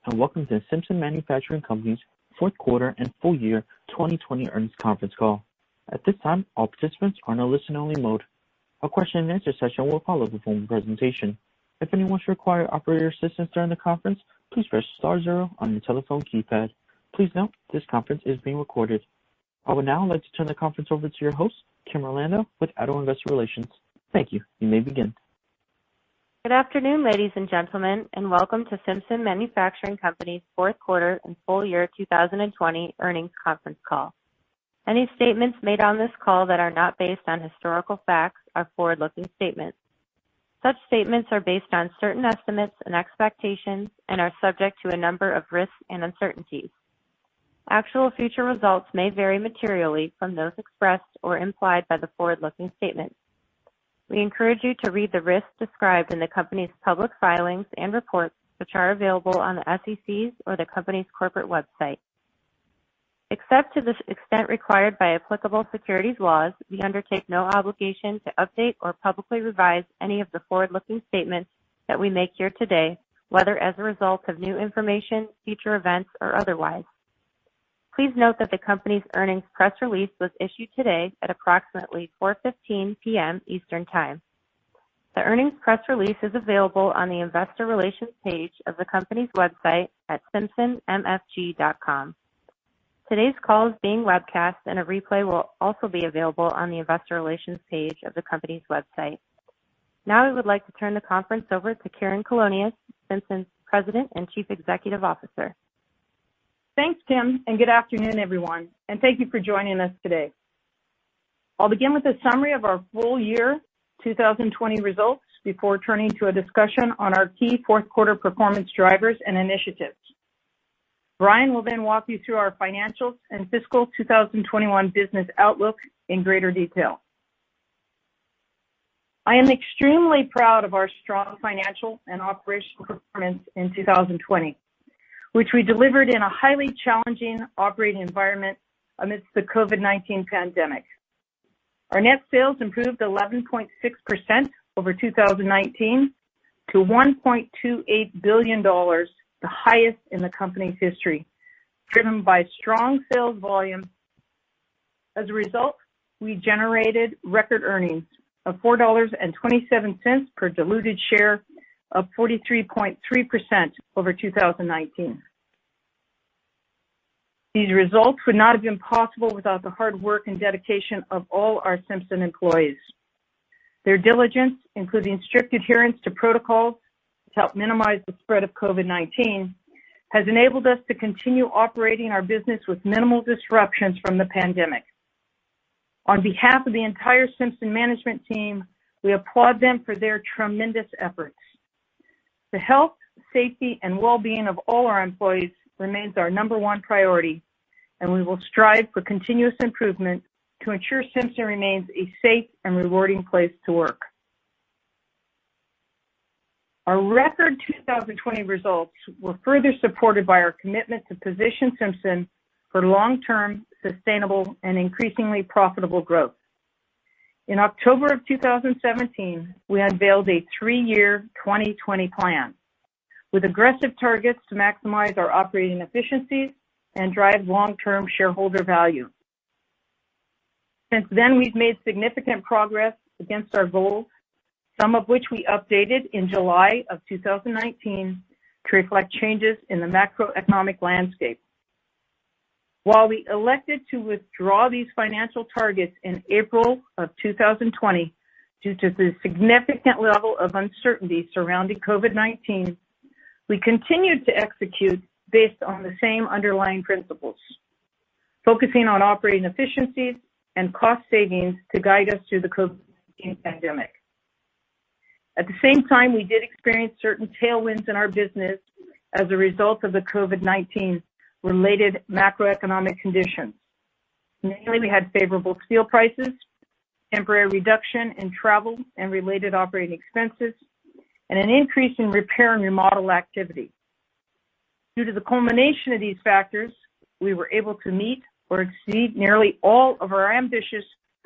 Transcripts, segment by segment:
and welcome to Simpson Manufacturing Company's fourth quarter and full year 2020 earnings conference call. At this time, all participants are in a listen-only mode. A question and answer session will follow the formal presentation. If anyone should require operator assistance during the conference, please press star zero on your telephone keypad. Please note, this conference is being recorded. I would now like to turn the conference over to your host, Kim Orlando, with Addo Investor Relations. Thank you. You may begin. Good afternoon, ladies and gentlemen, and welcome to Simpson Manufacturing Company's fourth quarter and full year 2020 earnings conference call. Any statements made on this call that are not based on historical facts are forward-looking statements. Such statements are based on certain estimates and expectations and are subject to a number of risks and uncertainties. Actual future results may vary materially from those expressed or implied by the forward-looking statements. We encourage you to read the risks described in the company's public filings and reports, which are available on the SEC's or the company's corporate website. Except to the extent required by applicable securities laws, we undertake no obligation to update or publicly revise any of the forward-looking statements that we make here today, whether as a result of new information, future events, or otherwise. Please note that the company's earnings press release was issued today at approximately 4:15 p.m. Eastern Time. The earnings press release is available on the Investor Relations page of the company's website at simpsonmfg.com. Today's call is being webcast, and a replay will also be available on the Investor Relations page of the company's website. Now I would like to turn the conference over to Karen Colonius, Simpson's President and Chief Executive Officer. Thanks, Kim, and good afternoon, everyone, and thank you for joining us today. I'll begin with a summary of our full year 2020 results before turning to a discussion on our key fourth quarter performance drivers and initiatives. Brian will then walk you through our financials and fiscal 2021 business outlook in greater detail. I am extremely proud of our strong financial and operational performance in 2020. Which we delivered in a highly challenging operating environment amidst the COVID-19 pandemic. Our net sales improved 11.6% over 2019 to $1.28 billion, the highest in the company's history, driven by strong sales volume. As a result, we generated record earnings of $4.27 per diluted share, up 43.3% over 2019. These results would not have been possible without the hard work and dedication of all our Simpson employees. Their diligence, including strict adherence to protocols to help minimize the spread of COVID-19, has enabled us to continue operating our business with minimal disruptions from the pandemic. On behalf of the entire Simpson management team, we applaud them for their tremendous efforts. The health, safety, and well-being of all our employees remains our number one priority, and we will strive for continuous improvement to ensure Simpson remains a safe and rewarding place to work. Our record 2020 results were further supported by our commitment to position Simpson for long-term, sustainable, and increasingly profitable growth. In October of 2017, we unveiled a 3-year 2020 plan with aggressive targets to maximize our operating efficiencies and drive long-term shareholder value. Since then, we've made significant progress against our goals, some of which we updated in July of 2019 to reflect changes in the macroeconomic landscape. While we elected to withdraw these financial targets in April of 2020 due to the significant level of uncertainty surrounding COVID-19, we continued to execute based on the same underlying principles, focusing on operating efficiencies and cost savings to guide us through the COVID-19 pandemic. At the same time, we did experience certain tailwinds in our business as a result of the COVID-19 related macroeconomic conditions. Mainly, we had favorable steel prices, temporary reduction in travel and related operating expenses, and an increase in repair and remodel activity. Due to the culmination of these factors, we were able to meet or exceed nearly all of our ambitious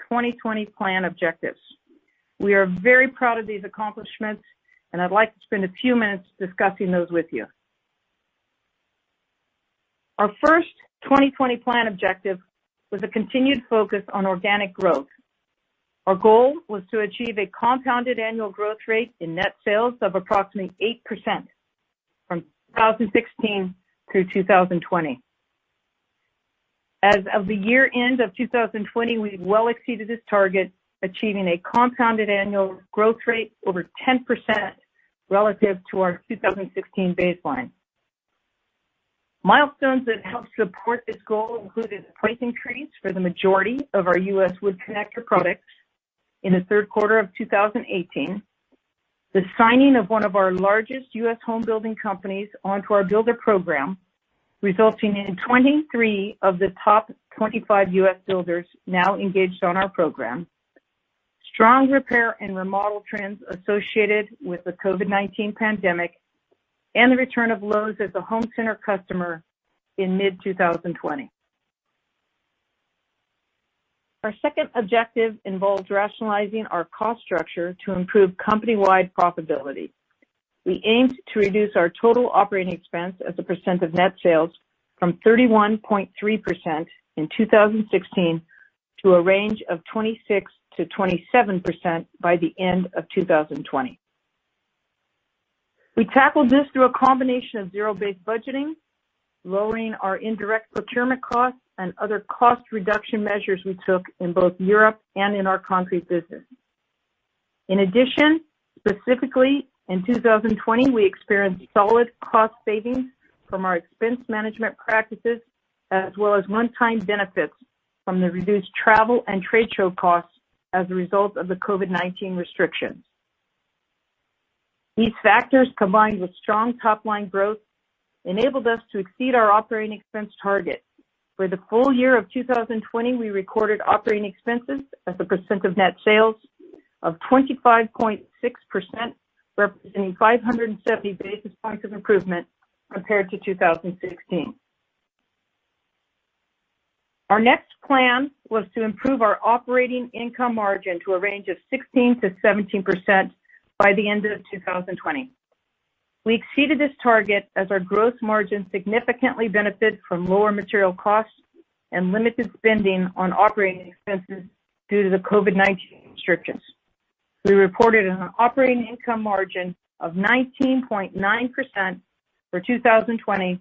2020 plan objectives. We are very proud of these accomplishments, and I'd like to spend a few minutes discussing those with you. Our first 2020 plan objective was a continued focus on organic growth. Our goal was to achieve a compounded annual growth rate in net sales of approximately 8% from 2016 through 2020. As of the year end of 2020, we well exceeded this target, achieving a compounded annual growth rate over 10% relative to our 2016 baseline. Milestones that helped support this goal included a price increase for the majority of our U.S. wood connector products in the third quarter of 2018, the signing of one of our largest U.S. home building companies onto our builder program, resulting in 23 of the top 25 U.S. builders now engaged on our program, strong repair and remodel trends associated with the COVID-19 pandemic, and the return of Lowe's as a home center customer in mid-2020. Our second objective involves rationalizing our cost structure to improve company-wide profitability. We aimed to reduce our total operating expense as a percent of net sales from 31.3% in 2016 to a range of 26 to 27% by the end of 2020. We tackled this through a combination of zero-based budgeting, lowering our indirect procurement costs, and other cost reduction measures we took in both Europe and in our concrete business. In addition, specifically in 2020, we experienced solid cost savings from our expense management practices, as well as one-time benefits from the reduced travel and trade show costs as a result of the COVID-19 restrictions. These factors, combined with strong top-line growth, enabled us to exceed our operating expense target. For the full year of 2020, we recorded operating expenses as a percent of net sales of 25.6%, representing 570 basis points of improvement compared to 2016. Our next plan was to improve our operating income margin to a range of 16 to 17% by the end of 2020. We exceeded this target as our gross margin significantly benefited from lower material costs and limited spending on operating expenses due to the COVID-19 restrictions. We reported an operating income margin of 19.9% for 2020,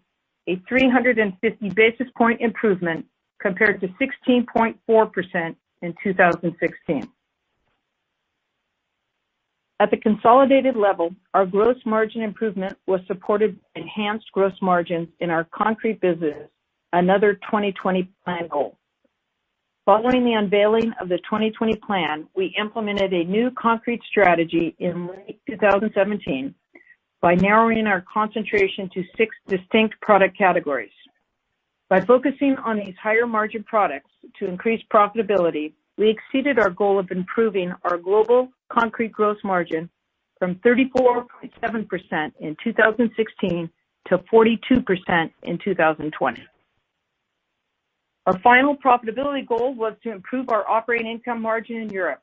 a 350 basis point improvement compared to 16.4% in 2016. At the consolidated level, our gross margin improvement was supported by enhanced gross margins in our concrete business, another 2020 plan goal. Following the unveiling of the 2020 plan, we implemented a new concrete strategy in late 2017 by narrowing our concentration to 6 distinct product categories. By focusing on these higher margin products to increase profitability, we exceeded our goal of improving our global concrete gross margin from 34.7% in 2016 to 42% in 2020. Our final profitability goal was to improve our operating income margin in Europe.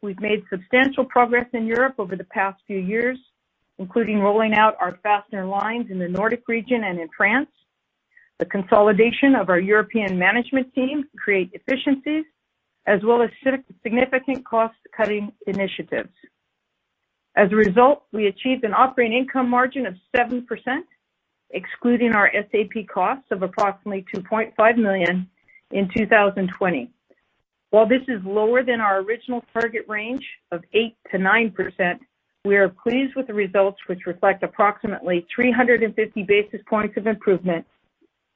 We've made substantial progress in Europe over the past few years, including rolling out our fastener lines in the Nordic region and in France, the consolidation of our European management team to create efficiencies, as well as significant cost-cutting initiatives. As a result, we achieved an operating income margin of 7%, excluding our SAP costs of approximately $2.5 million in 2020. While this is lower than our original target range of 8 to 9%, we are pleased with the results, which reflect approximately 350 basis points of improvement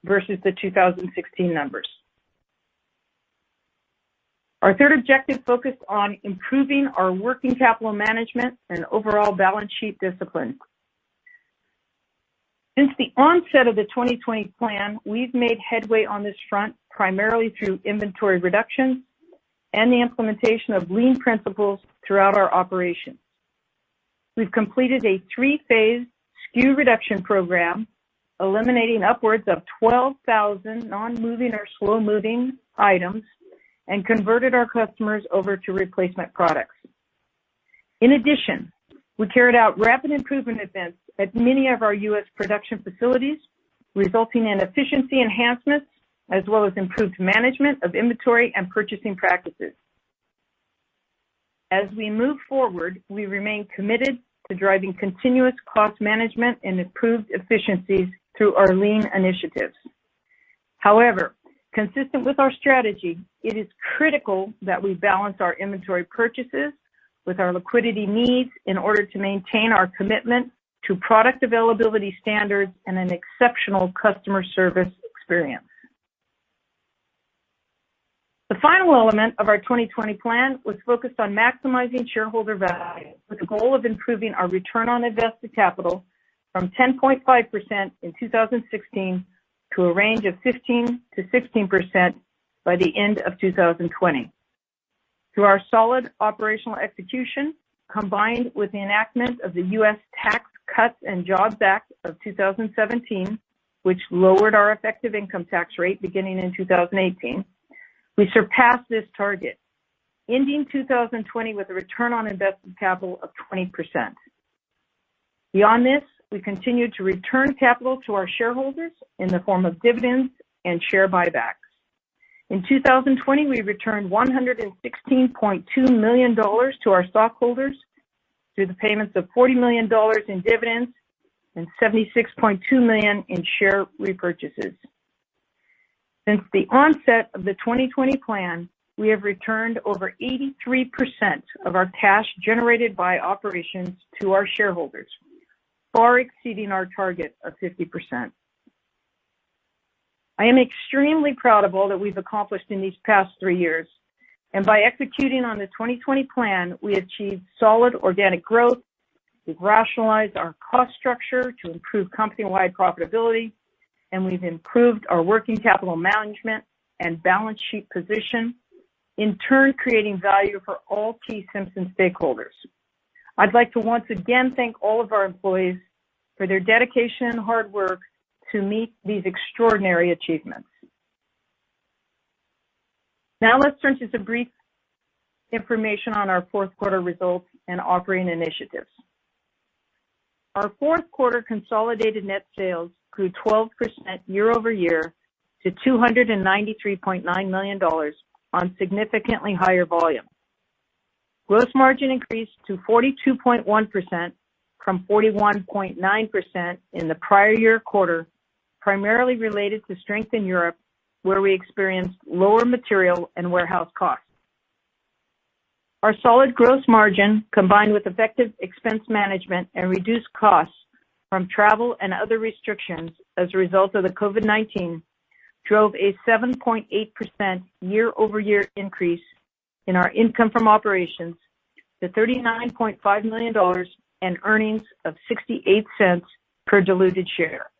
versus the 2016 numbers. Our third objective focused on improving our working capital management and overall balance sheet discipline. Since the onset of the 2020 plan, we've made headway on this front primarily through inventory reduction and the implementation of lean principles throughout our operations. We've completed a 3-phase SKU reduction program, eliminating upwards of 12,000 non-moving or slow-moving items, and converted our customers over to replacement products. In addition, we carried out rapid improvement events at many of our U.S. production facilities resulting in efficiency enhancements as well as improved management of inventory and purchasing practices. As we move forward, we remain committed to driving continuous cost management and improved efficiencies through our lean initiatives. However, consistent with our strategy, it is critical that we balance our inventory purchases with our liquidity needs in order to maintain our commitment to product availability standards and an exceptional customer service experience. The final element of our 2020 plan was focused on maximizing shareholder value with the goal of improving our return on invested capital from 10.5% in 2016 to a range of 15 to 16% by the end of 2020. Through our solid operational execution, combined with the enactment of the U.S. Tax Cuts and Jobs Act of 2017, which lowered our effective income tax rate beginning in 2018, we surpassed this target, ending 2020 with a return on invested capital of 20%. Beyond this, we continue to return capital to our shareholders in the form of dividends and share buybacks. In 2020, we returned $116.2 million to our stockholders through the payments of $40 million in dividends and $76.2 million in share repurchases. Since the onset of the 2020 plan, we have returned over 83% of our cash generated by operations to our shareholders, far exceeding our target of 50%. I am extremely proud of all that we've accomplished in these past 3 years, and by executing on the 2020 plan, we achieved solid organic growth, we've rationalized our cost structure to improve company-wide profitability, and we've improved our working capital management and balance sheet position, in turn creating value for all key Simpson stakeholders. I'd like to once again thank all of our employees for their dedication and hard work to meet these extraordinary achievements. Now let's turn to some brief information on our fourth quarter results and operating initiatives. Our fourth quarter consolidated net sales grew 12% year over year to $293.9 million on significantly higher volume. Gross margin increased to 42.1% from 41.9% in the prior year quarter, primarily related to strength in Europe, where we experienced lower material and warehouse costs. Our solid gross margin, combined with effective expense management and reduced costs from travel and other restrictions as a result of the COVID-19, drove a 7.8% year-over-year increase in our income from operations to $39.5 million and earnings of 68 cents per diluted share.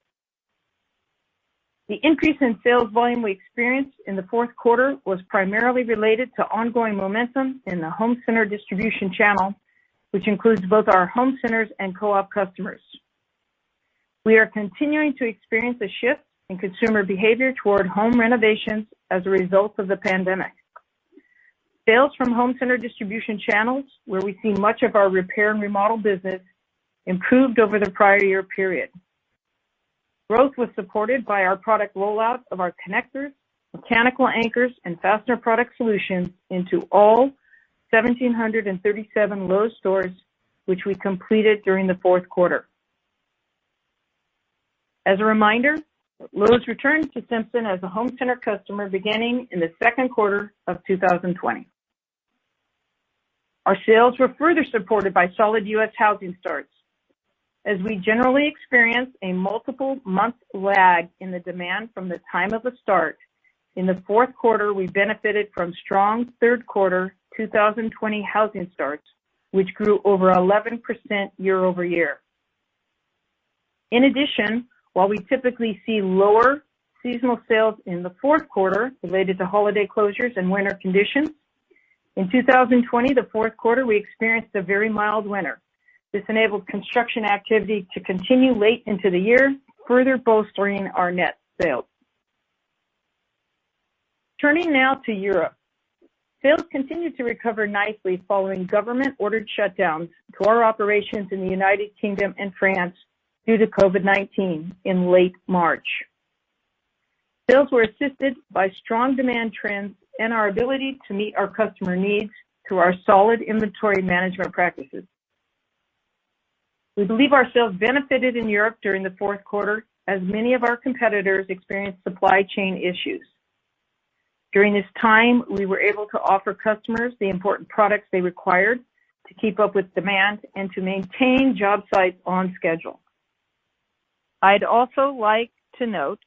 The increase in sales volume we experienced in the fourth quarter was primarily related to ongoing momentum in the home center distribution channel, which includes both our home centers and co-op customers. We are continuing to experience a shift in consumer behavior toward home renovations as a result of the pandemic. Sales from home center distribution channels, where we see much of our repair and remodel business, improved over the prior year period. Growth was supported by our product rollout of our connectors, mechanical anchors, and fastener product solutions into all 1,737 Lowe's stores, which we completed during the fourth quarter. As a reminder, Lowe's returned to Simpson as a home center customer beginning in the second quarter of 2020. Our sales were further supported by solid U.S. housing starts. As we generally experience a multiple month lag in the demand from the time of the start, in the fourth quarter we benefited from strong third quarter 2020 housing starts, which grew over 11% year over year. In addition, while we typically see lower seasonal sales in the fourth quarter related to holiday closures and winter conditions, in 2020, the fourth quarter, we experienced a very mild winter. This enabled construction activity to continue late into the year, further bolstering our net sales. Turning now to Europe. Sales continued to recover nicely following government-ordered shutdowns to our operations in the United Kingdom and France due to COVID-19 in late March. Sales were assisted by strong demand trends and our ability to meet our customer needs through our solid inventory management practices. We believe our sales benefited in Europe during the fourth quarter as many of our competitors experienced supply chain issues. During this time, we were able to offer customers the important products they required to keep up with demand and to maintain job sites on schedule. I'd also like to note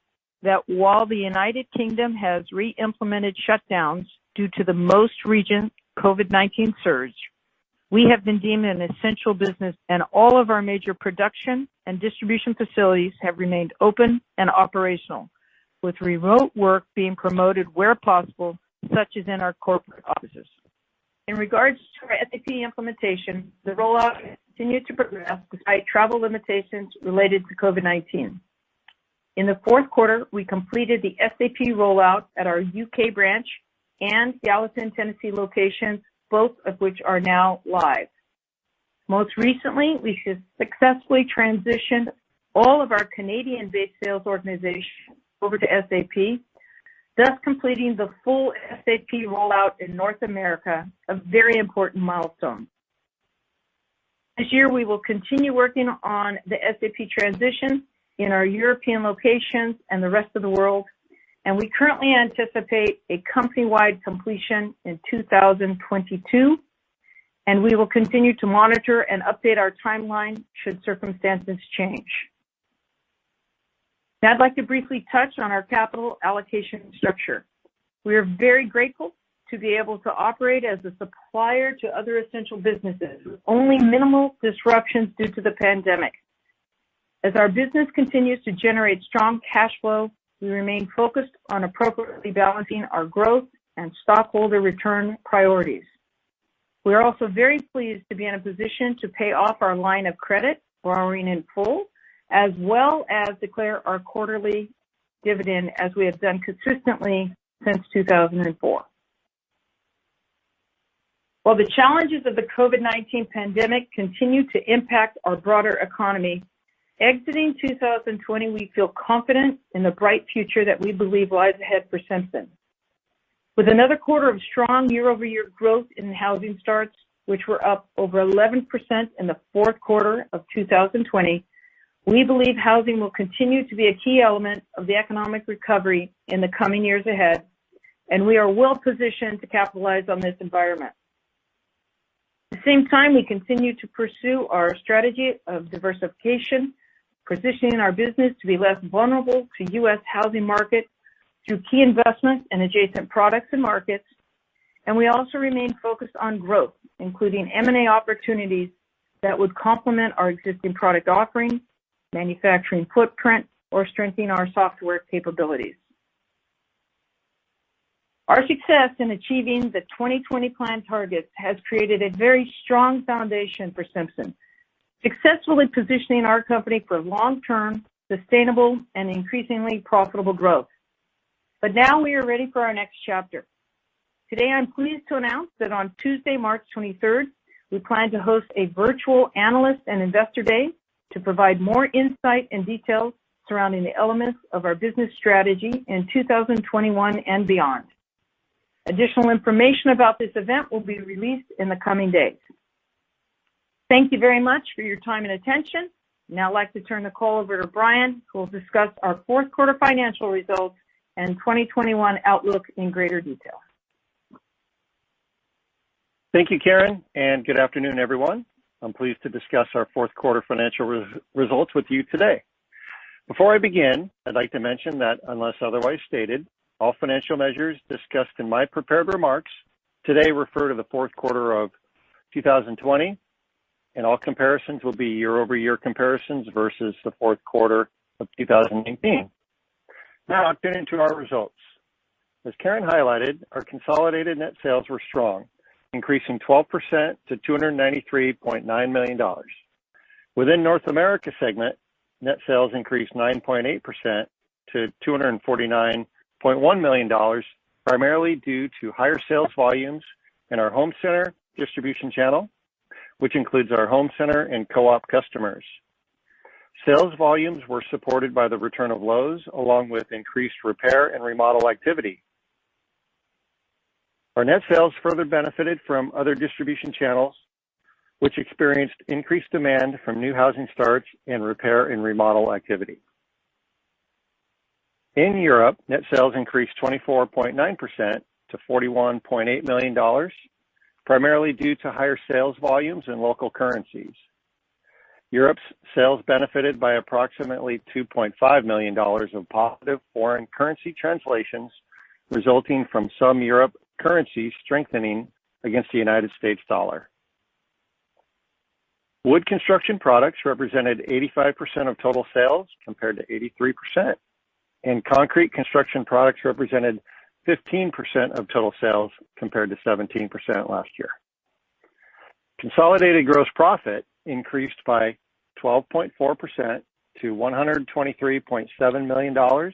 that while the United Kingdom has re-implemented shutdowns due to the most recent COVID-19 surge, we have been deemed an essential business and all of our major production and distribution facilities have remained open and operational, with remote work being promoted where possible, such as in our corporate offices. In regards to our SAP implementation, the rollout continued to progress despite travel limitations related to COVID-19. In the fourth quarter, we completed the SAP rollout at our UK branch and Gallatin, Tennessee locations, both of which are now live. Most recently, we successfully transitioned all of our Canadian-based sales organization over to SAP, thus completing the full SAP rollout in North America, a very important milestone. This year, we will continue working on the SAP transition in our European locations and the rest of the world, and we currently anticipate a company-wide completion in 2022, and we will continue to monitor and update our timeline should circumstances change. Now I'd like to briefly touch on our capital allocation structure. We are very grateful to be able to operate as a supplier to other essential businesses with only minimal disruptions due to the pandemic. As our business continues to generate strong cash flow, we remain focused on appropriately balancing our growth and stockholder return priorities. We are also very pleased to be in a position to pay off our line of credit, borrowing in full, as well as declare our quarterly dividend as we have done consistently since 2004. While the challenges of the COVID-19 pandemic continue to impact our broader economy, exiting 2020, we feel confident in the bright future that we believe lies ahead for Simpson. With another quarter of strong year-over-year growth in housing starts, which were up over 11% in the fourth quarter of 2020, we believe housing will continue to be a key element of the economic recovery in the coming years ahead, and we are well positioned to capitalize on this environment. At the same time, we continue to pursue our strategy of diversification, positioning our business to be less vulnerable to U.S. housing market through key investments in adjacent products and markets, and we also remain focused on growth, including M&A opportunities that would complement our existing product offerings, manufacturing footprint, or strengthening our software capabilities. Our success in achieving the 2020 plan targets has created a very strong foundation for Simpson, successfully positioning our company for long-term, sustainable, and increasingly profitable growth. But now we are ready for our next chapter. Today, I'm pleased to announce that on Tuesday, March 23rd, we plan to host a virtual analyst and investor day to provide more insight and details surrounding the elements of our business strategy in 2021 and beyond. Additional information about this event will be released in the coming days. Thank you very much for your time and attention. Now I'd like to turn the call over to Brian, who will discuss our fourth quarter financial results and 2021 outlook in greater detail. Thank you, Karen, and good afternoon, everyone. I'm pleased to discuss our fourth quarter financial results with you today. Before I begin, I'd like to mention that unless otherwise stated, all financial measures discussed in my prepared remarks today refer to the fourth quarter of 2020, and all comparisons will be year-over-year comparisons versus the fourth quarter of 2019. Now, getting into our results. As Karen highlighted, our consolidated net sales were strong, increasing 12% to $293.9 million. Within North America segment, net sales increased 9.8% to $249.1 million, primarily due to higher sales volumes in our home center distribution channel, which includes our home center and co-op customers. Sales volumes were supported by the return of Lowe's, along with increased repair and remodel activity. Our net sales further benefited from other distribution channels, which experienced increased demand from new housing starts and repair and remodel activity. In Europe, net sales increased 24.9% to $41.8 million, primarily due to higher sales volumes in local currencies. Europe's sales benefited by approximately $2.5 million of positive foreign currency translations, resulting from some Europe currencies strengthening against the United States dollar. Wood construction products represented 85% of total sales compared to 83%, and concrete construction products represented 15% of total sales compared to 17% last year. Consolidated gross profit increased by 12.4% to $123.7 million,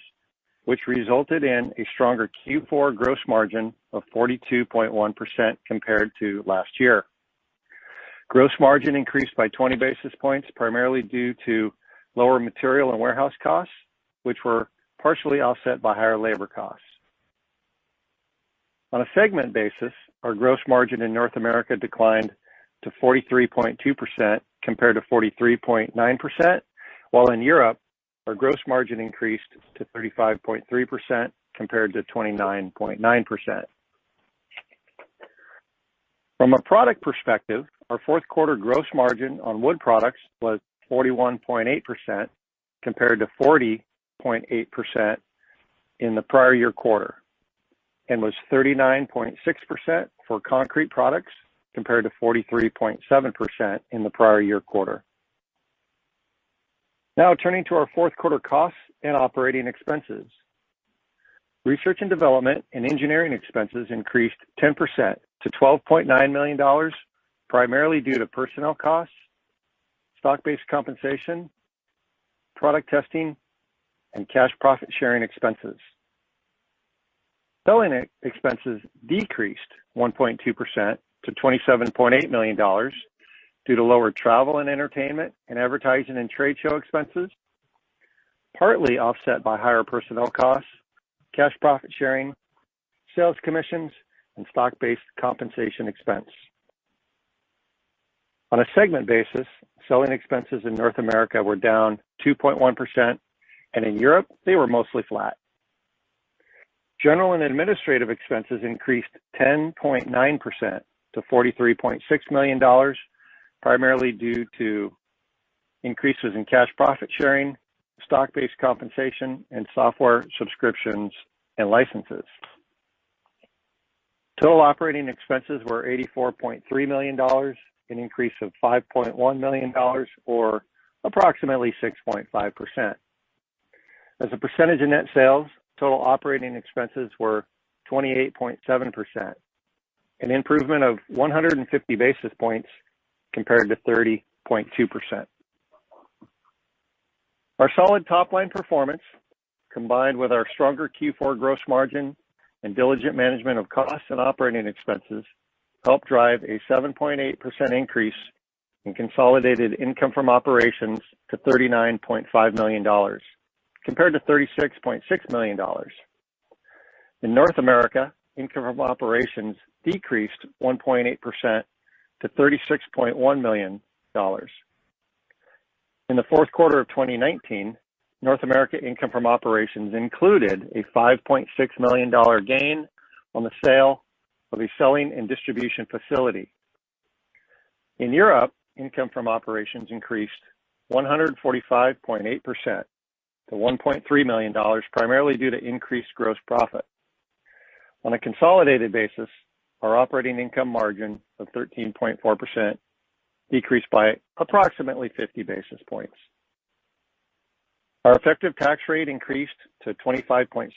which resulted in a stronger Q4 gross margin of 42.1% compared to last year. Gross margin increased by 20 basis points, primarily due to lower material and warehouse costs, which were partially offset by higher labor costs. On a segment basis, our gross margin in North America declined to 43.2% compared to 43.9%, while in Europe, our gross margin increased to 35.3% compared to 29.9%. From a product perspective, our fourth quarter gross margin on wood products was 41.8% compared to 40.8% in the prior year quarter, and was 39.6% for concrete products compared to 43.7% in the prior year quarter. Now turning to our fourth quarter costs and operating expenses. Research and development and engineering expenses increased 10% to $12.9 million, primarily due to personnel costs, stock-based compensation, product testing, and cash profit sharing expenses. Selling expenses decreased 1.2% to $27.8 million due to lower travel and entertainment and advertising and trade show expenses, partly offset by higher personnel costs, cash profit sharing, sales commissions, and stock-based compensation expense. On a segment basis, selling expenses in North America were down 2.1%, and in Europe, they were mostly flat. General and administrative expenses increased 10.9% to $43.6 million, primarily due to increases in cash profit sharing, stock-based compensation, and software subscriptions and licenses. Total operating expenses were $84.3 million, an increase of $5.1 million, or approximately 6.5%. As a percentage of net sales, total operating expenses were 28.7%, an improvement of 150 basis points compared to 30.2%. Our solid top-line performance, combined with our stronger Q4 gross margin and diligent management of costs and operating expenses, helped drive a 7.8% increase in consolidated income from operations to $39.5 million, compared to $36.6 million. In North America, income from operations decreased 1.8% to $36.1 million. In the fourth quarter of 2019, North America income from operations included a $5.6 million gain on the sale of a selling and distribution facility. In Europe, income from operations increased 145.8% to $1.3 million, primarily due to increased gross profit. On a consolidated basis, our operating income margin of 13.4% decreased by approximately 50 basis points. Our effective tax rate increased to 25.6%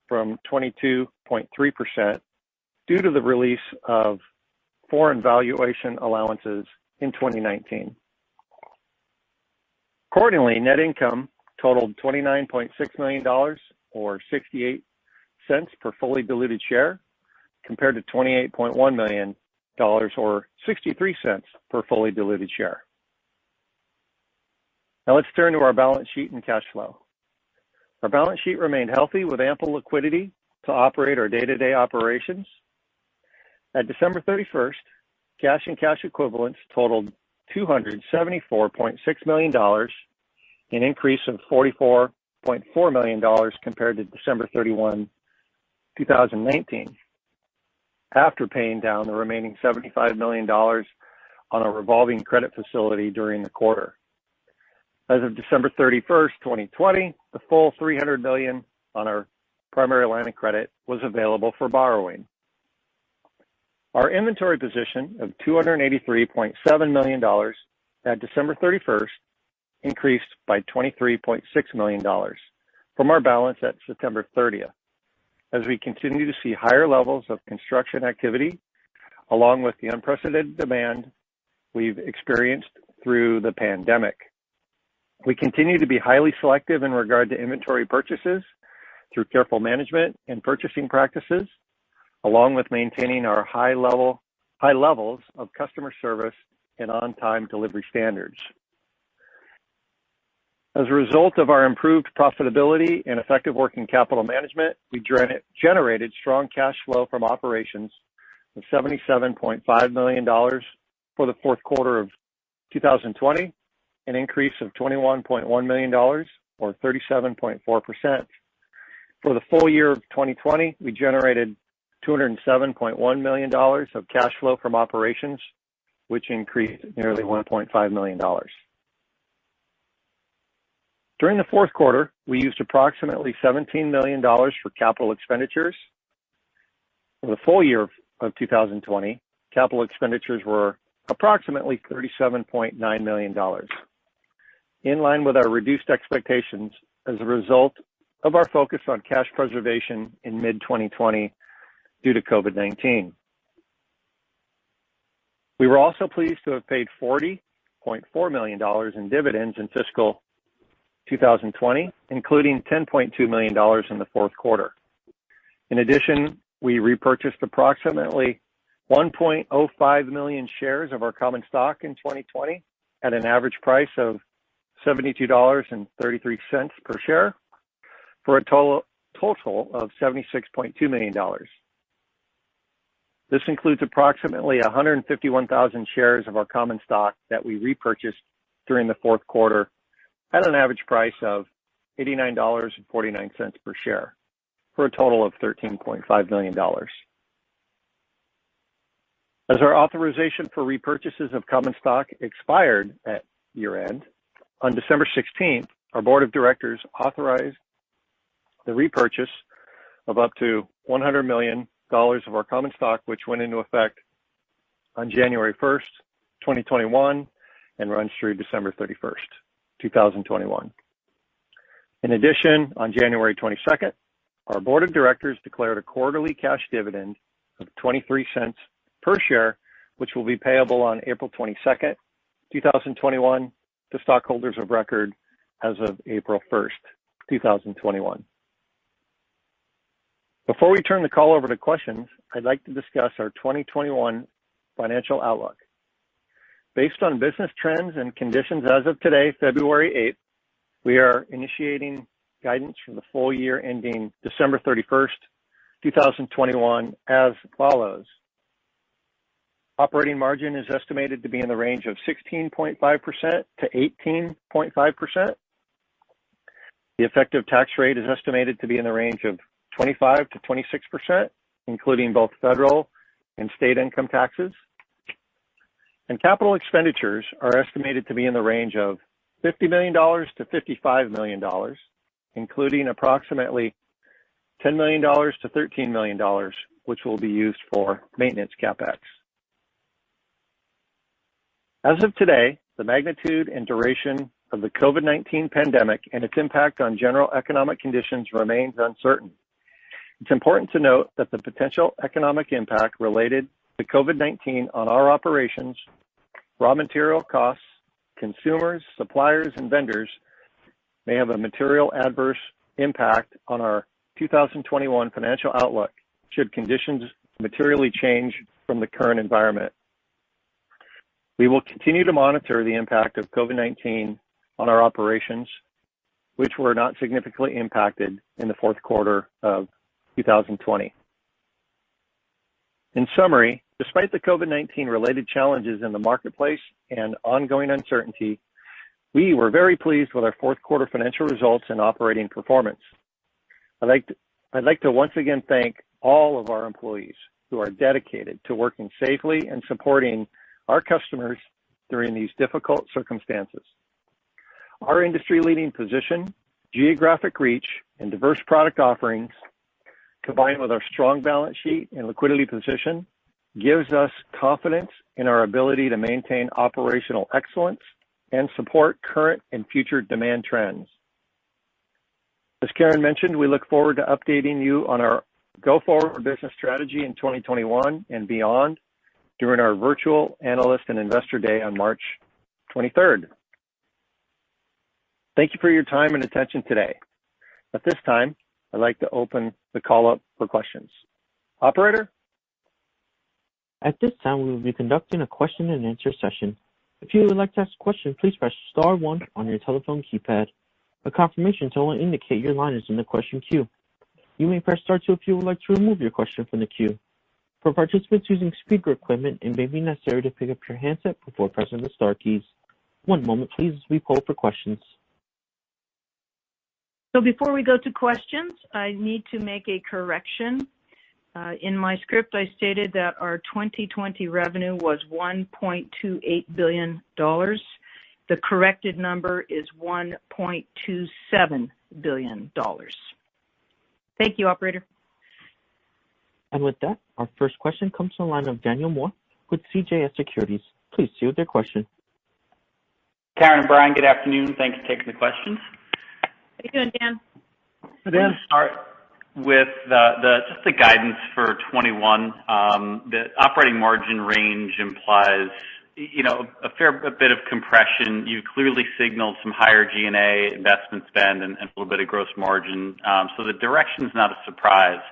from 22.3% due to the release of foreign valuation allowances in 2019. Accordingly, net income totaled $29.6 million, or 68 cents per fully diluted share, compared to $28.1 million, or 63 cents per fully diluted share. Now let's turn to our balance sheet and cash flow. Our balance sheet remained healthy with ample liquidity to operate our day-to-day operations. At December 31st, cash and cash equivalents totaled $274.6 million, an increase of $44.4 million compared to December 31, 2019, after paying down the remaining $75 million on a revolving credit facility during the quarter. As of December 31st, 2020, the full $300 million on our primary line of credit was available for borrowing. Our inventory position of $283.7 million at December 31st increased by $23.6 million from our balance at September 30th, as we continue to see higher levels of construction activity, along with the unprecedented demand we've experienced through the pandemic. We continue to be highly selective in regard to inventory purchases through careful management and purchasing practices, along with maintaining our high levels of customer service and on-time delivery standards. As a result of our improved profitability and effective working capital management, we generated strong cash flow from operations of $77.5 million for the fourth quarter of 2020, an increase of $21.1 million or 37.4%. For the full year of 2020, we generated $207.1 million of cash flow from operations, which increased nearly $1.5 million. During the fourth quarter, we used approximately $17 million for capital expenditures. For the full year of 2020, capital expenditures were approximately $37.9 million, in line with our reduced expectations as a result of our focus on cash preservation in mid-2020 due to COVID-19. We were also pleased to have paid $40.4 million in dividends in fiscal 2020, including $10.2 million in the fourth quarter. In addition, we repurchased approximately 1.05 million shares of our common stock in 2020 at an average price of $72.33 per share for a total of $76.2 million. This includes approximately 151,000 shares of our common stock that we repurchased during the fourth quarter at an average price of $89.49 per share for a total of $13.5 million. As our authorization for repurchases of common stock expired at year-end, on December 16th, our board of directors authorized the repurchase of up to $100 million of our common stock, which went into effect on January 1st, 2021, and runs through December 31st, 2021. In addition, on January 22nd, our board of directors declared a quarterly cash dividend of 23 cents per share, which will be payable on April 22nd, 2021 to stockholders of record as of April 1st, 2021. Before we turn the call over to questions, I'd like to discuss our 2021 financial outlook. Based on business trends and conditions as of today, February 8th, we are initiating guidance for the full year ending December 31st, 2021 as follows. Operating margin is estimated to be in the range of 16.5% to 18.5%. The effective tax rate is estimated to be in the range of 25 to 26%, including both federal and state income taxes. And capital expenditures are estimated to be in the range of $50 million to $55 million, including approximately $10 million to $13 million, which will be used for maintenance CapEx. As of today, the magnitude and duration of the COVID-19 pandemic and its impact on general economic conditions remains uncertain. It's important to note that the potential economic impact related to COVID-19 on our operations, raw material costs, consumers, suppliers, and vendors may have a material adverse impact on our 2021 financial outlook should conditions materially change from the current environment. We will continue to monitor the impact of COVID-19 on our operations, which were not significantly impacted in the fourth quarter of 2020. In summary, despite the COVID-19 related challenges in the marketplace and ongoing uncertainty, we were very pleased with our fourth quarter financial results and operating performance. I'd like to once again thank all of our employees who are dedicated to working safely and supporting our customers during these difficult circumstances. Our industry-leading position, geographic reach, and diverse product offerings, combined with our strong balance sheet and liquidity position, gives us confidence in our ability to maintain operational excellence and support current and future demand trends. As Karen mentioned, we look forward to updating you on our go-forward business strategy in 2021 and beyond during our virtual Analyst and Investor Day on March 23rd. Thank you for your time and attention today. At this time, I'd like to open the call up for questions. Operator? At this time, we will be conducting a question and answer session. If you would like to ask a question, please press star one on your telephone keypad. A confirmation tone will indicate your line is in the question queue. You may press star two if you would like to remove your question from the queue. For participants using speaker equipment, it may be necessary to pick up your handset before pressing the star keys. One moment, please, as we poll for questions. So before we go to questions, I need to make a correction. In my script, I stated that our 2020 revenue was $1.28 billion. The corrected number is $1.27 billion. Thank you, operator. And with that, our first question comes from the line of Daniel Moore with CJS Securities. Please proceed with your question. Karen and Brian, good afternoon. Thanks for taking the questions. How you doing, Dan? Hi, Dan. Start with just the guidance for 21. The operating margin range implies, a fair bit of compression. You clearly signaled some higher G&A investment spend and a little bit of gross margin. So the direction's not a surprise.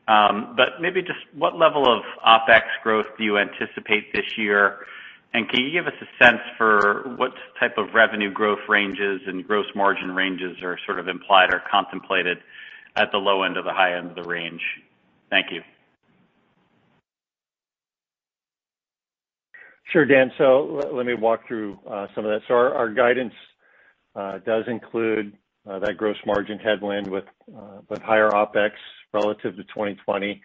But maybe just what level of OpEx growth do you anticipate this year? And can you give us a sense for what type of revenue growth ranges and gross margin ranges are sort of implied or contemplated at the low end or the high end of the range? Thank you. Sure, Dan. So let me walk through some of that. So our guidance does include that gross margin headwind with higher OpEx relative to 2020.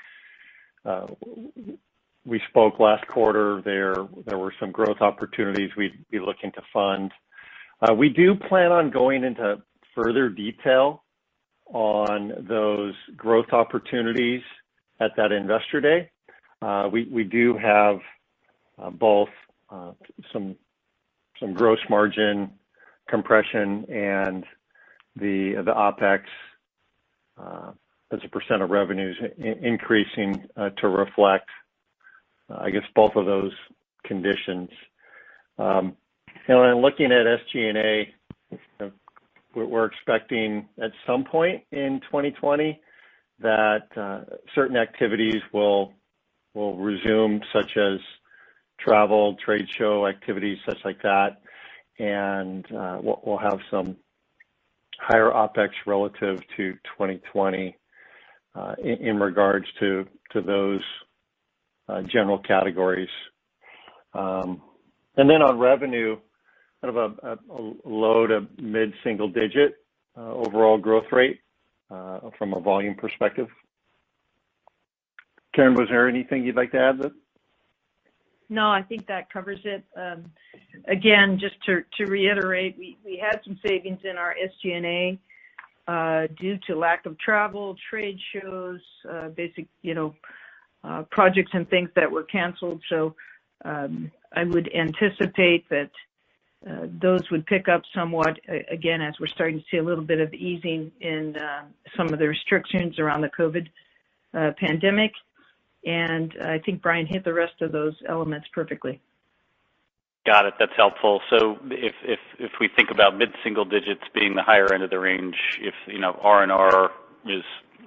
We spoke last quarter. There were some growth opportunities we'd be looking to fund. We do plan on going into further detail on those growth opportunities at that Investor Day. We do have both some gross margin compression and the OpEx as a percent of revenues increasing to reflect, I guess, both of those conditions. And looking at SG&A, we're expecting at some point in 2020 that certain activities will resume, such as travel, trade show activities, such like that, and we'll have some higher OpEx relative to 2020 in regards to those general categories. And then on revenue, kind of a low to mid-single digit overall growth rate from a volume perspective. Karen, was there anything you'd like to add? No, I think that covers it. Again, just to reiterate, we had some savings in our SG&A due to lack of travel, trade shows, basic, projects and things that were canceled. So I would anticipate that those would pick up somewhat, again, as we're starting to see a little bit of easing in some of the restrictions around the COVID pandemic. And I think Brian hit the rest of those elements perfectly. Got it. That's helpful. So if we think about mid-single digits being the higher end of the range, if R&R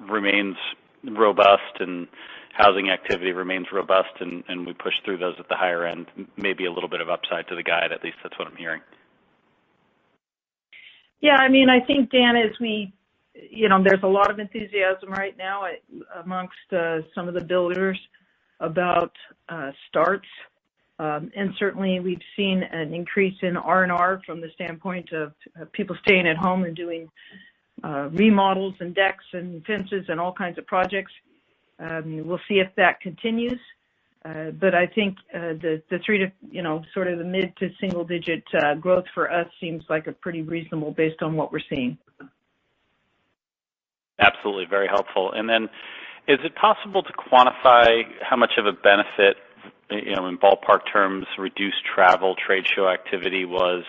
remains robust and housing activity remains robust, and we push through those at the higher end, maybe a little bit of upside to the guide. At least that's what I'm hearing. Yeah, I mean, I think, Dan, there's a lot of enthusiasm right now amongst some of the builders about starts. And certainly we've seen an increase in R&R from the standpoint of people staying at home and doing remodels and decks and fences and all kinds of projects. We'll see if that continues. But I think the sort of the mid to single digit growth for us seems like a pretty reasonable based on what we're seeing. Absolutely, very helpful. And then, is it possible to quantify how much of a benefit, in ballpark terms, reduced travel, trade show activity was?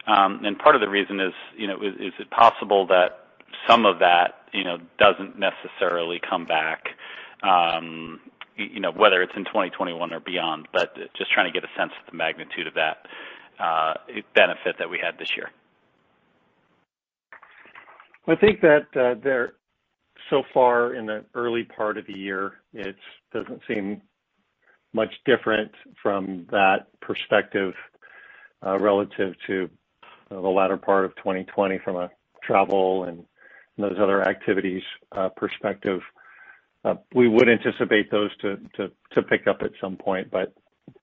And part of the reason is, is it possible that some of that, doesn't necessarily come back? Whether it's in 2021 or beyond, but just trying to get a sense of the magnitude of that benefit that we had this year. I think that so far in the early part of the year, it doesn't seem much different from that perspective relative to the latter part of 2020 from a travel and those other activities perspective. We would anticipate those to pick up at some point, but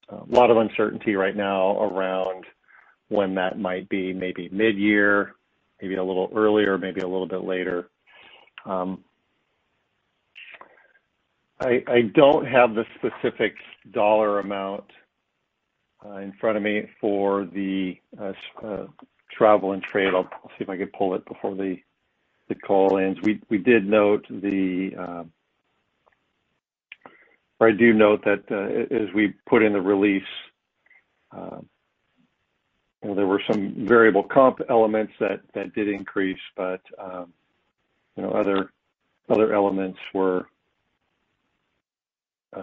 a lot of uncertainty right now around when that might be, maybe mid-year, maybe a little earlier, maybe a little bit later. I don't have the specific dollar amount in front of me for the travel and trade. I'll see if I can pull it before the call ends. We did note I do note that as we put in the release, there were some variable comp elements that did increase, but other elements were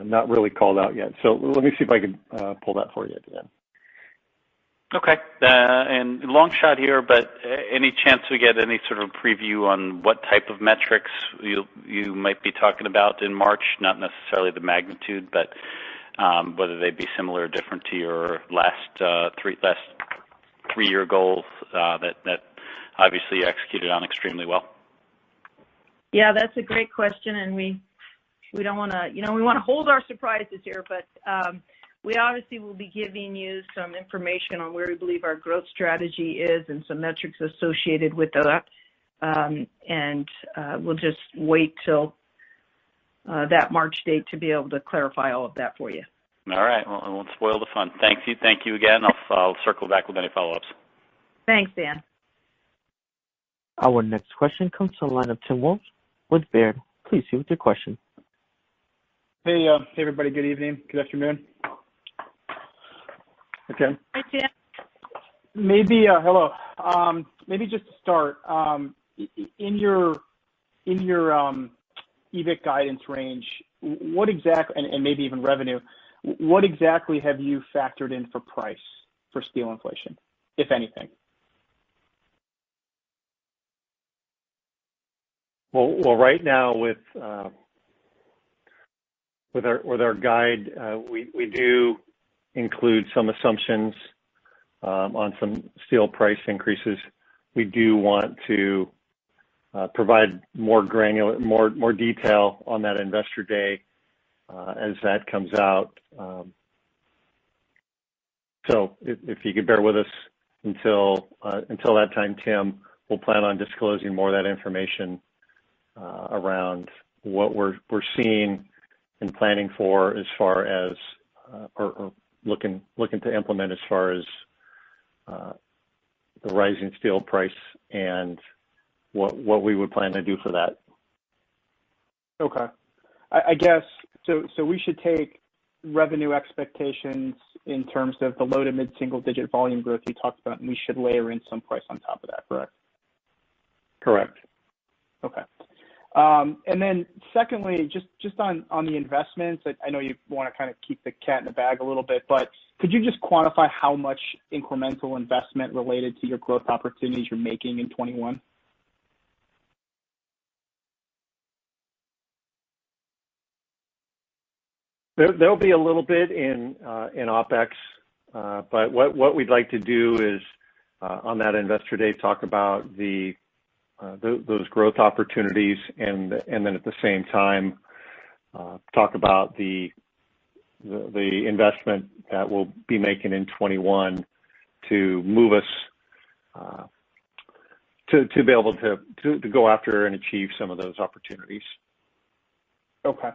not really called out yet. So let me see if I can pull that for you at the end. Okay. And long shot here, but any chance we get any sort of preview on what type of metrics you might be talking about in March? Not necessarily the magnitude, but whether they be similar or different to your last three-year goals that obviously you executed on extremely well. Yeah, that's a great question, and we don't want to, we want to hold our surprises here, but we obviously will be giving you some information on where we believe our growth strategy is and some metrics associated with that. And we'll just wait till that March date to be able to clarify all of that for you. All right. Well, I won't spoil the fun. Thank you again. I'll circle back with any follow-ups. Thanks, Dan. Our next question comes from the line of Tim Wolf with Baird. Please see with your question. Hey, everybody. Good evening. Good afternoon. Okay. Hi, Tim. Maybe hello. Maybe just to start, in your EBIT guidance range, what exactly, and maybe even revenue, what exactly have you factored in for price for steel inflation, if anything? Well, right now with our guide, we do include some assumptions on some steel price increases. We do want to provide more granular, more detail on that investor day as that comes out. So if you could bear with us until that time, Tim, we'll plan on disclosing more of that information around what we're seeing and planning for as far as or looking to implement as far as the rising steel price and what we would plan to do for that. Okay. I guess, so we should take revenue expectations in terms of the low to mid single digit volume growth you talked about, and we should layer in some price on top of that, correct? Correct. Okay. And then secondly, just on the investments, I know you want to kind of keep the cat in the bag a little bit, but could you just quantify how much incremental investment related to your growth opportunities you're making in 21? There'll be a little bit in OpEx, but what we'd like to do is on that Investor Day, talk about those growth opportunities, and then at the same time talk about the investment that we'll be making in 21 to move us to be able to go after and achieve some of those opportunities. Okay.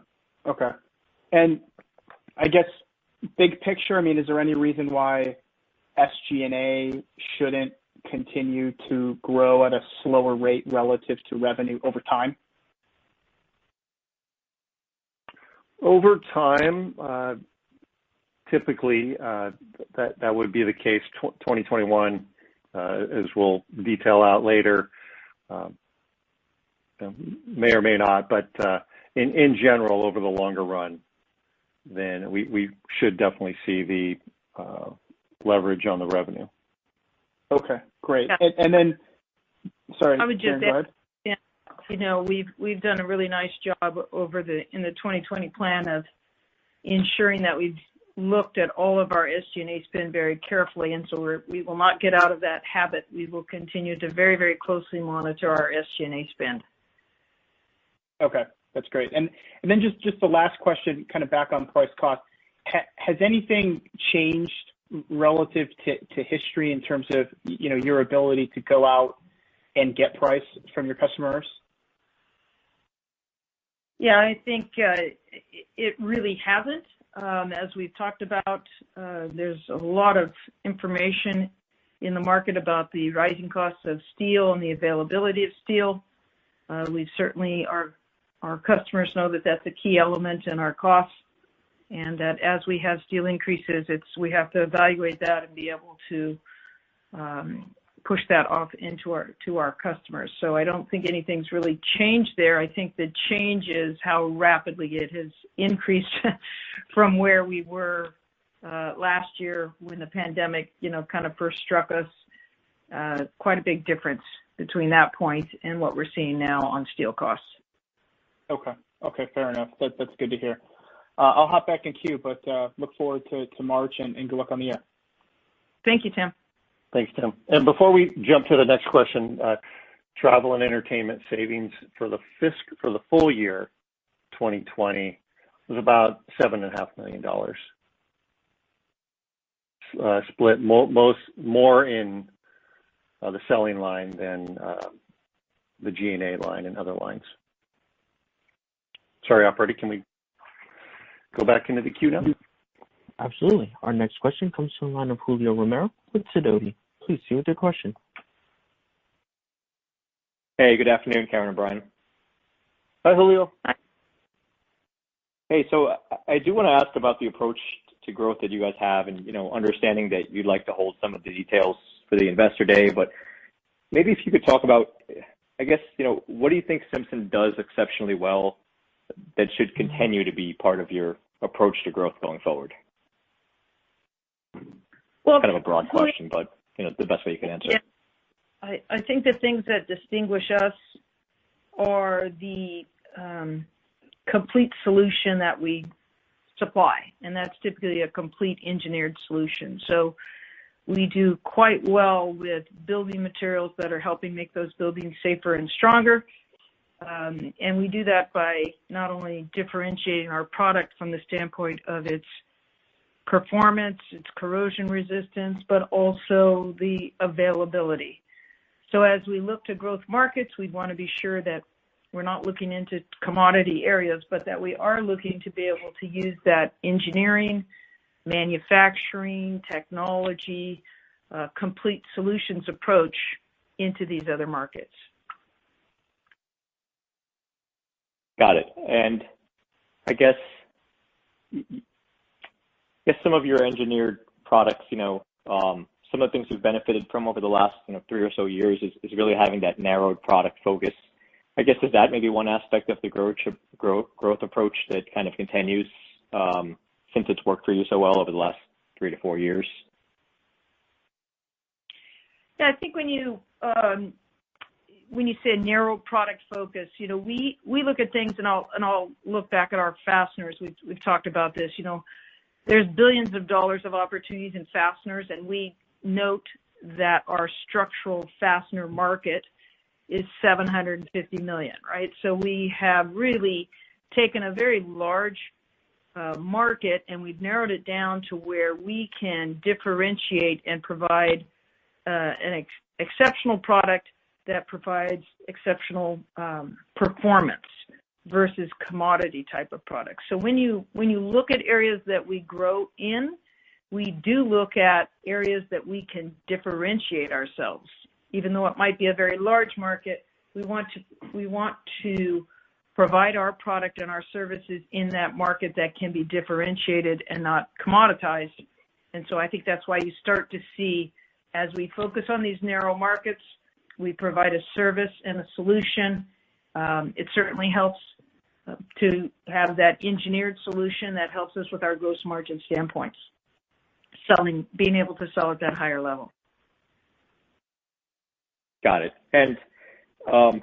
And I guess big picture, I mean, is there any reason why SG&A shouldn't continue to grow at a slower rate relative to revenue over time? Over time, typically that would be the case. 2021, as we'll detail out later, may or may not, but in general, over the longer run, then we should definitely see the leverage on the revenue. Okay, great. Yeah. And then, sorry, I would just Karen, add, you know, we've done a really nice job in the 2020 plan of ensuring that we've looked at all of our SG&A spend very carefully, and so we will not get out of that habit. We will continue to very, very closely monitor our SG&A spend. Okay, that's great. And then just the last question, kind of back on price cost. Has anything changed relative to history in terms of, you know, your ability to go out and get price from your customers? Yeah, I think it really hasn't. As we've talked about, there's a lot of information in the market about the rising costs of steel and the availability of steel. We certainly, our customers know that that's a key element in our costs, and that as we have steel increases, we have to evaluate that and be able to push that off to our customers. So I don't think anything's really changed there. I think the change is how rapidly it has increased from where we were last year when the pandemic, you know, kind of first struck us. Quite a big difference between that point and what we're seeing now on steel costs. Okay, fair enough. That's good to hear. I'll hop back in queue, but look forward to March and good luck on the year. Thank you, Tim. Thanks, Tim. And before we jump to the next question, travel and entertainment savings for the full year 2020 was about $7.5 million. Split more in the selling line than the G&A line and other lines. Sorry, operator, can we go back into the queue now? Absolutely. Our next question comes from the line of Julio Romero with Sidoti. Please see with your question. Hey, good afternoon, Karen and Brian. Hi, Julio. Hi. Hey, so I do want to ask about the approach to growth that you guys have, and, you know, understanding that you'd like to hold some of the details for the Investor Day, but maybe if you could talk about, I guess, you know, what do you think Simpson does exceptionally well that should continue to be part of your approach to growth going forward? Well, kind of a broad question, but, you know, the best way you can answer. Yeah. I think the things that distinguish us are the complete solution that we supply, and that's typically a complete engineered solution. So we do quite well with building materials that are helping make those buildings safer and stronger. And we do that by not only differentiating our product from the standpoint of its performance, its corrosion resistance, but also the availability. So as we look to growth markets, we want to be sure that we're not looking into commodity areas, but that we are looking to be able to use that engineering, manufacturing, technology, complete solutions approach into these other markets. Got it. And I guess some of your engineered products, you know, some of the things we've benefited from over the last, 3 or so years is really having that narrowed product focus. I guess, is that maybe one aspect of the growth approach that kind of continues since it's worked for you so well over the last 3 to 4 years? Yeah, I think when you say narrow product focus, you know, we look at things, and I'll look back at our fasteners. We've talked about this. You know, there's billions of dollars of opportunities in fasteners, and we note that our structural fastener market is $750 million, right? So we have really taken a very large market, and we've narrowed it down to where we can differentiate and provide an exceptional product that provides exceptional performance versus commodity type of products. So when you look at areas that we grow in, we do look at areas that we can differentiate ourselves. Even though it might be a very large market, we want to provide our product and our services in that market that can be differentiated and not commoditized. And so I think that's why you start to see, as we focus on these narrow markets, we provide a service and a solution. It certainly helps to have that engineered solution that helps us with our gross margin standpoints, being able to sell at that higher level. Got it. And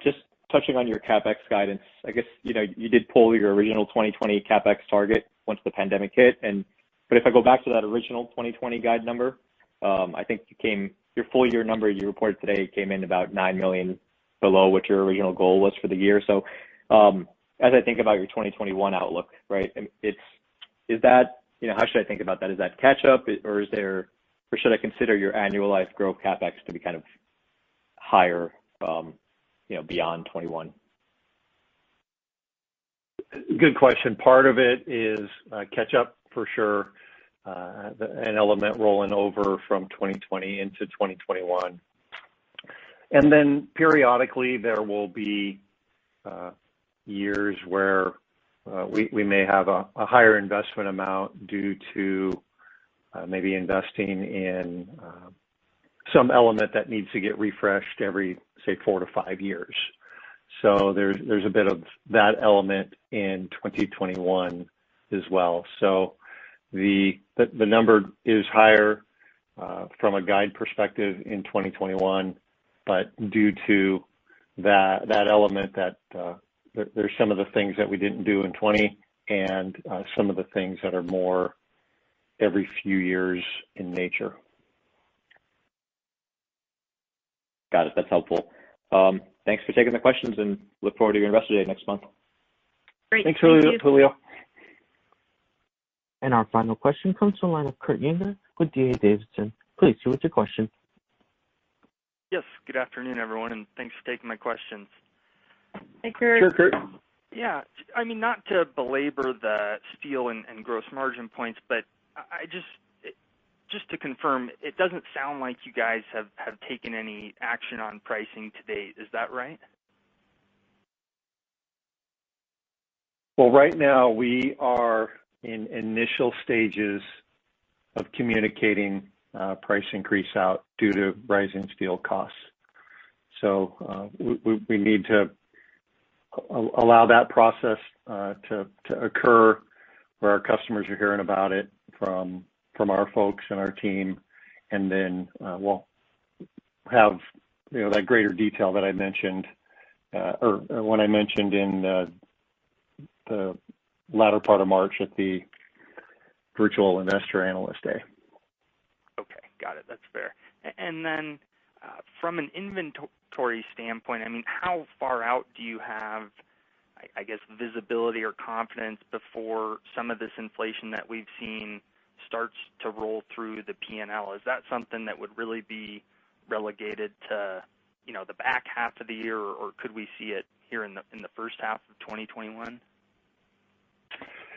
just touching on your CapEx guidance, I guess, you did pull your original 2020 CapEx target once the pandemic hit. But if I go back to that original 2020 guide number, I think your full year number you reported today came in about $9 million below what your original goal was for the year. So as I think about your 2021 outlook, right, is that, how should I think about that? Is that catch up, or should I consider your annualized growth CapEx to be kind of higher, beyond 21? Good question. Part of it is catch up for sure, an element rolling over from 2020 into 2021. And then periodically there will be years where we may have a higher investment amount due to maybe investing in some element that needs to get refreshed every, say, 4 to 5 years. So there's a bit of that element in 2021 as well. So the number is higher from a guide perspective in 2021, but due to that element that there's some of the things that we didn't do in 20 and some of the things that are more every few years in nature. Got it. That's helpful. Thanks for taking the questions, and look forward to your Investor Day next month. Great. Thanks, Julio. And our final question comes from the line of Kurt Yinger with D.A. Davidson. Please, what's your question? Yes, good afternoon, everyone, and thanks for taking my questions. Hey, Kurt. Sure, Kurt. Yeah, I mean, not to belabor the steel and gross margin points, but I just to confirm, it doesn't sound like you guys have taken any action on pricing to date. Is that right? Well, right now we are in initial stages of communicating price increase out due to rising steel costs. So we need to allow that process to occur where our customers are hearing about it from our folks and our team, and then we'll have that greater detail that I mentioned or when I mentioned in the latter part of March at the virtual investor analyst day. Okay, got it. That's fair. And then from an inventory standpoint, I mean, how far out do you have, I guess, visibility or confidence before some of this inflation that we've seen starts to roll through the P&L? Is that something that would really be relegated to, the back half of the year, or could we see it here in the first half of 2021?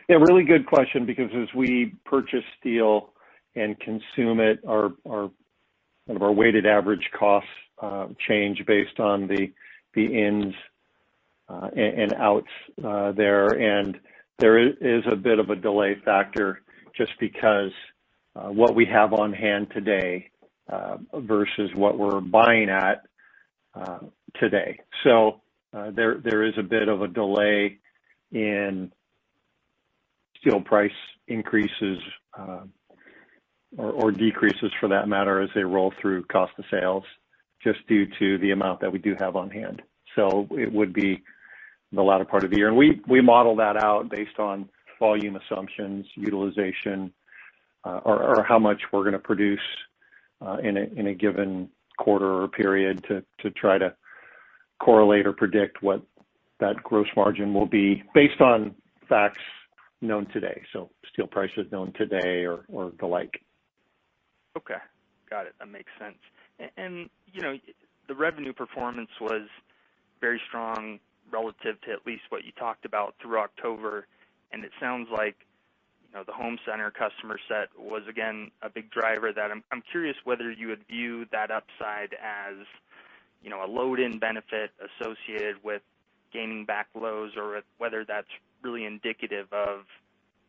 Yeah, really good question, because as we purchase steel and consume it, our weighted average costs change based on the ins and outs there, and there is a bit of a delay factor just because what we have on hand today versus what we're buying at today. So there is a bit of a delay in steel price increases or decreases for that matter as they roll through cost of sales, just due to the amount that we do have on hand. So it would be the latter part of the year. And we model that out based on volume assumptions, utilization, or how much we're going to produce in a given quarter or period to try to correlate or predict what that gross margin will be based on facts known today. So steel prices known today or the like. Okay, got it. That makes sense. And the revenue performance was very strong relative to at least what you talked about through October, and it sounds like the home center customer set was again a big driver. That I'm curious whether you would view that upside as a load-in benefit associated with gaining back lows, or whether that's really indicative of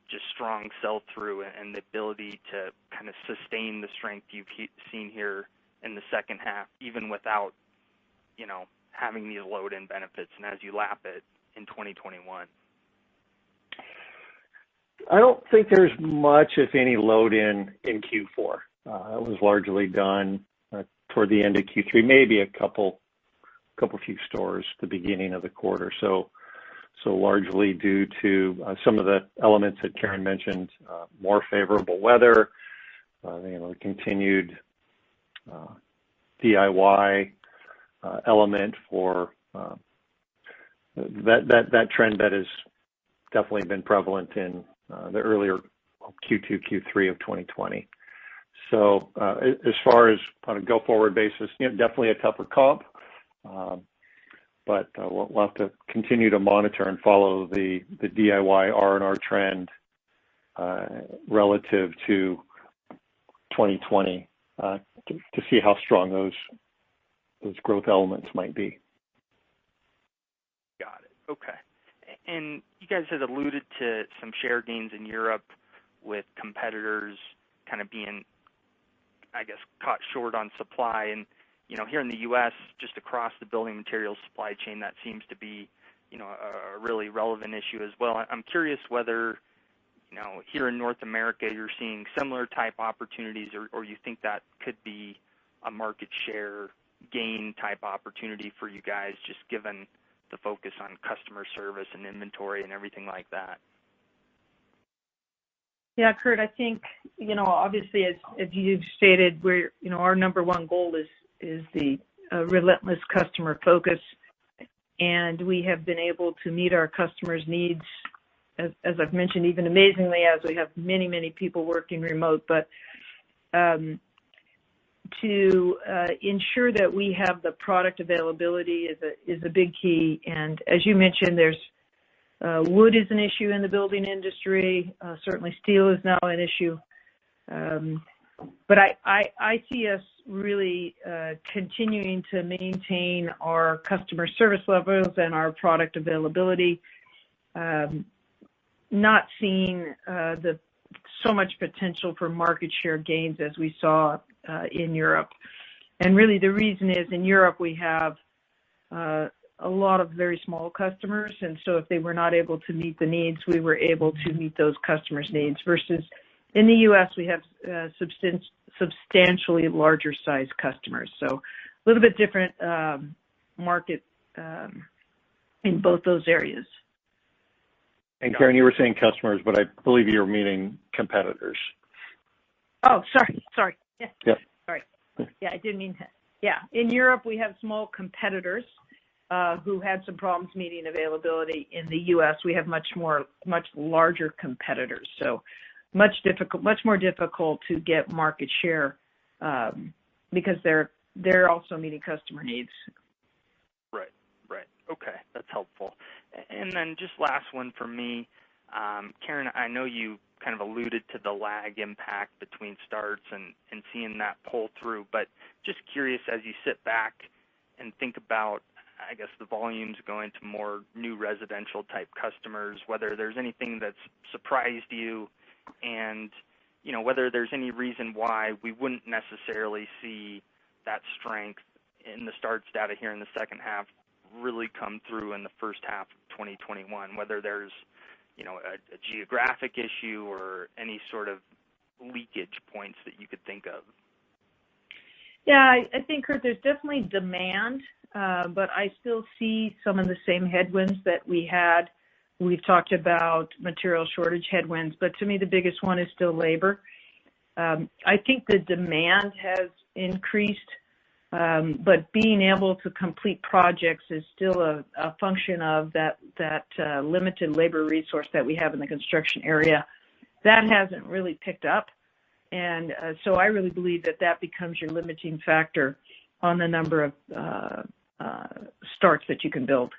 just strong sell-through and the ability to kind of sustain the strength you've seen here in the second half, even without having these load-in benefits and as you lap it in 2021. I don't think there's much, if any, load-in in Q4. It was largely done toward the end of Q3, maybe a couple few stores at the beginning of the quarter. So largely due to some of the elements that Karen mentioned, more favorable weather, continued DIY element for that trend that has definitely been prevalent in the earlier Q2, Q3 of 2020. So as far as on a go-forward basis, definitely a tougher comp, but we'll have to continue to monitor and follow the DIY R&R trend relative to 2020 to see how strong those growth elements might be. Got it. Okay. And you guys had alluded to some share gains in Europe with competitors kind of being, I guess, caught short on supply. And, here in the U.S., just across the building materials supply chain, that seems to be, a really relevant issue as well. I'm curious whether, here in North America, you're seeing similar type opportunities, or you think that could be a market share gain type opportunity for you guys, just given the focus on customer service and inventory and everything like that. Yeah, Kurt, I think, obviously, as you've stated, we're, our number one goal is the relentless customer focus. And we have been able to meet our customers' needs, as I've mentioned, even amazingly, as we have many, many people working remote. But to ensure that we have the product availability is a big key. And as you mentioned, there's wood is an issue in the building industry. Certainly steel is now an issue. But I see us really continuing to maintain our customer service levels and our product availability, not seeing so much potential for market share gains as we saw in Europe. And really the reason is in Europe we have a lot of very small customers, and so if they were not able to meet the needs, we were able to meet those customers' needs, versus in the U.S. we have substantially larger size customers. So a little bit different market in both those areas. And Karen, you were saying customers, but I believe you were meaning competitors. Oh, sorry. Yeah. Yep. Sorry. Yeah, I didn't mean that. Yeah, in Europe we have small competitors who had some problems meeting availability. In the U.S. we have much larger competitors. So much more difficult to get market share because they're also meeting customer needs. Right. Okay, that's helpful. And then just last one for me, Karen, I know you kind of alluded to the lag impact between starts and seeing that pull through, but just curious as you sit back and think about, I guess, the volumes going to more new residential type customers, whether there's anything that's surprised you, and whether there's any reason why we wouldn't necessarily see that strength in the starts data here in the second half really come through in the first half of 2021, whether there's a geographic issue or any sort of leakage points that you could think of. Yeah, I think, Kurt, there's definitely demand, but I still see some of the same headwinds that we had. We've talked about material shortage headwinds, but to me the biggest one is still labor. I think the demand has increased, but being able to complete projects is still a function of that limited labor resource that we have in the construction area. That hasn't really picked up. And so I really believe that becomes your limiting factor on the number of starts that you can build.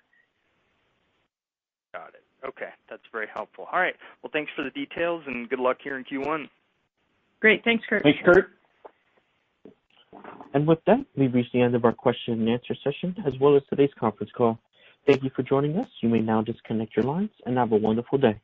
Got it. Okay, that's very helpful. All right. Well, thanks for the details and good luck here in Q1. Great. Thanks, Kurt. Thanks, Kurt. And with that, we've reached the end of our question and answer session, as well as today's conference call. Thank you for joining us. You may now disconnect your lines and have a wonderful day.